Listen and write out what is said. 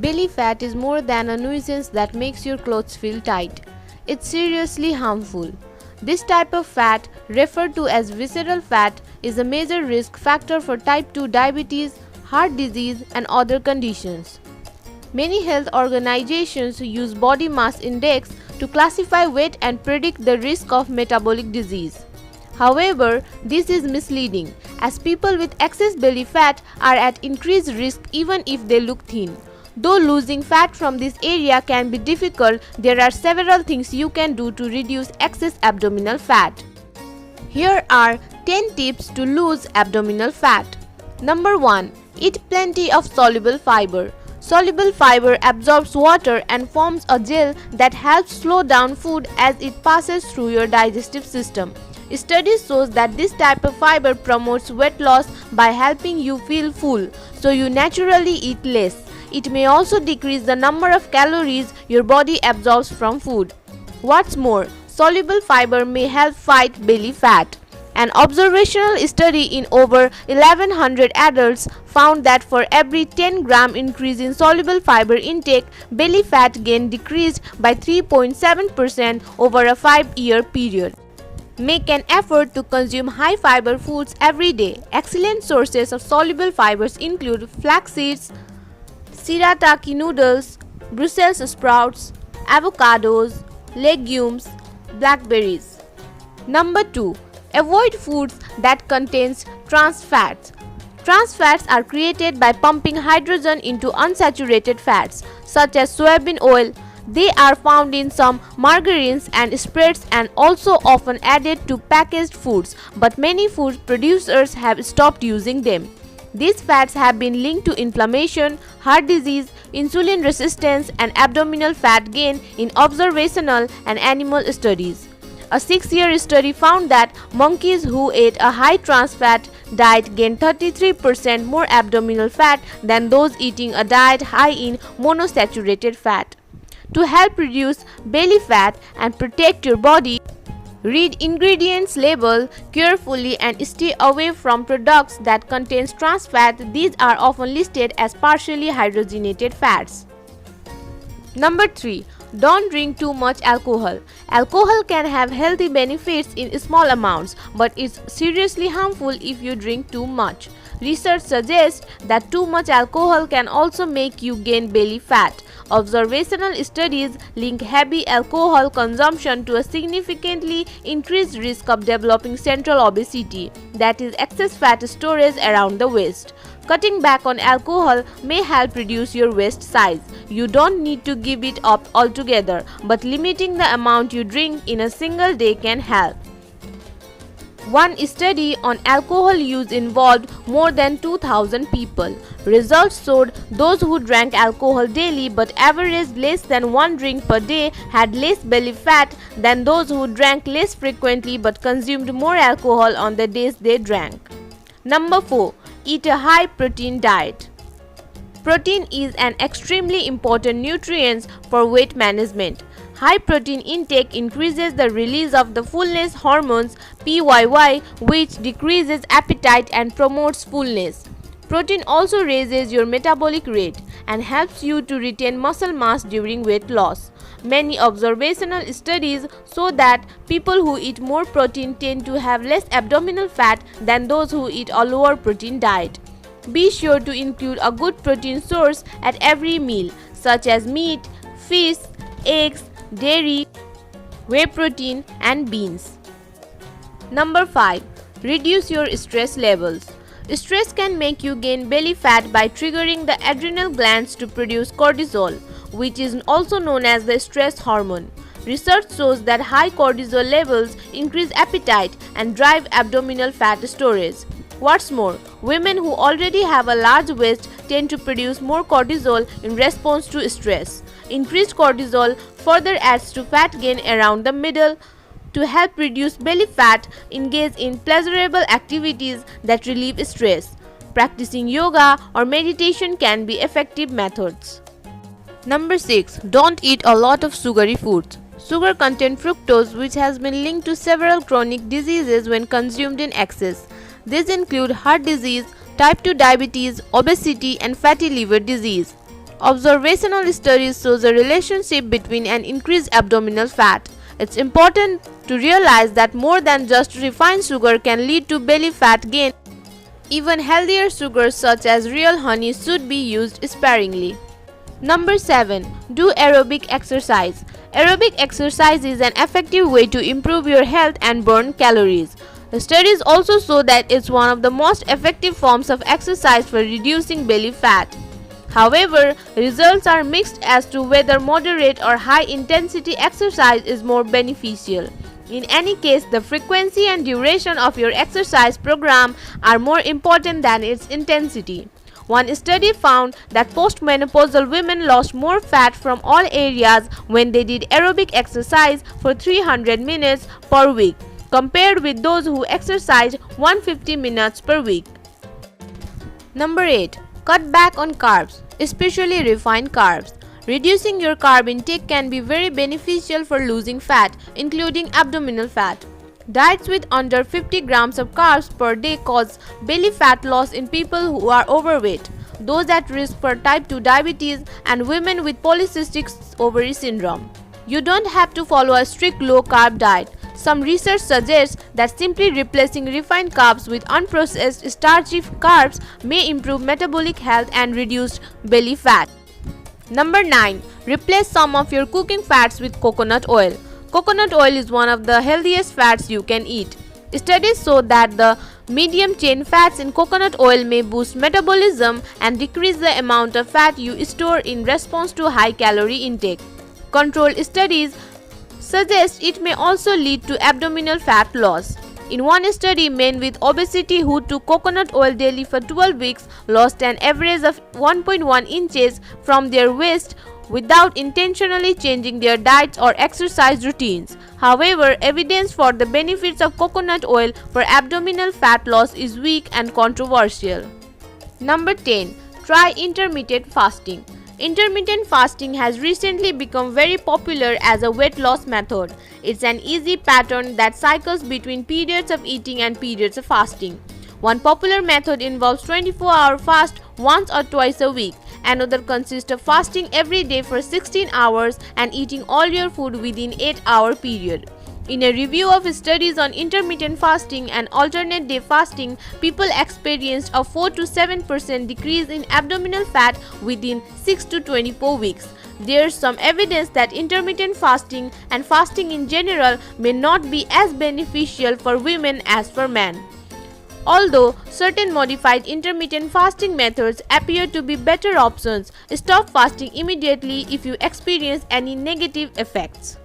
Belly fat is more than a nuisance that makes your clothes feel tight. It's seriously harmful. This type of fat, referred to as visceral fat, is a major risk factor for type 2 diabetes, heart disease, and other conditions. Many health organizations use body mass index to classify weight and predict the risk of metabolic disease. However, this is misleading, as people with excess belly fat are at increased risk even if they look thin. Though losing fat from this area can be difficult, there are several things you can do to reduce excess abdominal fat. Here are 10 tips to lose abdominal fat. Number 1. Eat plenty of soluble fiber. Soluble fiber absorbs water and forms a gel that helps slow down food as it passes through your digestive system. Studies show that this type of fiber promotes weight loss by helping you feel full, so you naturally eat less. It may also decrease the number of calories your body absorbs from food. What's more, soluble fiber may help fight belly fat. An observational study in over 1100 adults found that for every 10 gram increase in soluble fiber intake, belly fat gain decreased by 3.7% over a 5-year period. Make an effort to consume high fiber foods every day. Excellent sources of soluble fibers include flax seeds, shirataki noodles, Brussels sprouts, avocados, legumes, blackberries. Number 2. Avoid foods that contains trans fats. Trans fats are created by pumping hydrogen into unsaturated fats, such as soybean oil. They are found in some margarines and spreads and also often added to packaged foods, but many food producers have stopped using them. These fats have been linked to inflammation, heart disease, insulin resistance, and abdominal fat gain in observational and animal studies. A 6-year study found that monkeys who ate a high trans fat diet gained 33% more abdominal fat than those eating a diet high in monosaturated fat. To help reduce belly fat and protect your body, read ingredients label carefully and stay away from products that contain trans fat. These are often listed as partially hydrogenated fats. Number 3. Don't drink too much alcohol. Alcohol can have healthy benefits in small amounts, but it's seriously harmful if you drink too much. Research suggests that too much alcohol can also make you gain belly fat. Observational studies link heavy alcohol consumption to a significantly increased risk of developing central obesity, that is, excess fat storage around the waist. Cutting back on alcohol may help reduce your waist size. You don't need to give it up altogether, but limiting the amount you drink in a single day can help. One study on alcohol use involved more than 2,000 people. Results showed those who drank alcohol daily but averaged less than 1 drink per day had less belly fat than those who drank less frequently but consumed more alcohol on the days they drank. Number 4. Eat a high protein diet. Protein is an extremely important nutrient for weight management. High protein intake increases the release of the fullness hormones PYY, which decreases appetite and promotes fullness. Protein also raises your metabolic rate and helps you to retain muscle mass during weight loss. Many observational studies show that people who eat more protein tend to have less abdominal fat than those who eat a lower protein diet. Be sure to include a good protein source at every meal, such as meat, fish, eggs, dairy, whey protein, and beans. Number 5. Reduce your stress levels. Stress can make you gain belly fat by triggering the adrenal glands to produce cortisol, which is also known as the stress hormone. Research shows that high cortisol levels increase appetite and drive abdominal fat storage. What's more, women who already have a large waist tend to produce more cortisol in response to stress. Increased cortisol further adds to fat gain around the middle. To help reduce belly fat, engage in pleasurable activities that relieve stress. Practicing yoga or meditation can be effective methods. Number 6. Don't eat a lot of sugary foods. Sugar contains fructose, which has been linked to several chronic diseases when consumed in excess. These include heart disease, type 2 diabetes, obesity, and fatty liver disease. Observational studies shows a relationship between an increased abdominal fat. It's important to realize that more than just refined sugar can lead to belly fat gain. Even healthier sugars such as real honey should be used sparingly. Number 7. Do aerobic exercise. Aerobic exercise is an effective way to improve your health and burn calories. The studies also show that it's one of the most effective forms of exercise for reducing belly fat. However, results are mixed as to whether moderate or high intensity exercise is more beneficial. In any case, the frequency and duration of your exercise program are more important than its intensity. One study found that postmenopausal women lost more fat from all areas when they did aerobic exercise for 300 minutes per week, compared with those who exercised 150 minutes per week. Number 8. Cut back on carbs, especially refined carbs. Reducing your carb intake can be very beneficial for losing fat, including abdominal fat. Diets with under 50 grams of carbs per day cause belly fat loss in people who are overweight, those at risk for type 2 diabetes, and women with polycystic ovary syndrome. You don't have to follow a strict low-carb diet. Some research suggests that simply replacing refined carbs with unprocessed starchy carbs may improve metabolic health and reduce belly fat. Number 9. Replace some of your cooking fats with coconut oil. Coconut oil is one of the healthiest fats you can eat. Studies show that the medium-chain fats in coconut oil may boost metabolism and decrease the amount of fat you store in response to high-calorie intake. Controlled studies suggest it may also lead to abdominal fat loss. In one study, men with obesity who took coconut oil daily for 12 weeks lost an average of 1.1 inches from their waist without intentionally changing their diets or exercise routines. However, evidence for the benefits of coconut oil for abdominal fat loss is weak and controversial. Number 10. Try intermittent fasting. Intermittent fasting has recently become very popular as a weight loss method. It's an easy pattern that cycles between periods of eating and periods of fasting. One popular method involves 24-hour fast once or twice a week. Another consists of fasting every day for 16 hours and eating all your food within 8-hour period. In a review of studies on intermittent fasting and alternate day fasting, people experienced a 4 to 7% decrease in abdominal fat within 6 to 24 weeks. There's some evidence that intermittent fasting and fasting in general may not be as beneficial for women as for men. Although certain modified intermittent fasting methods appear to be better options, stop fasting immediately if you experience any negative effects.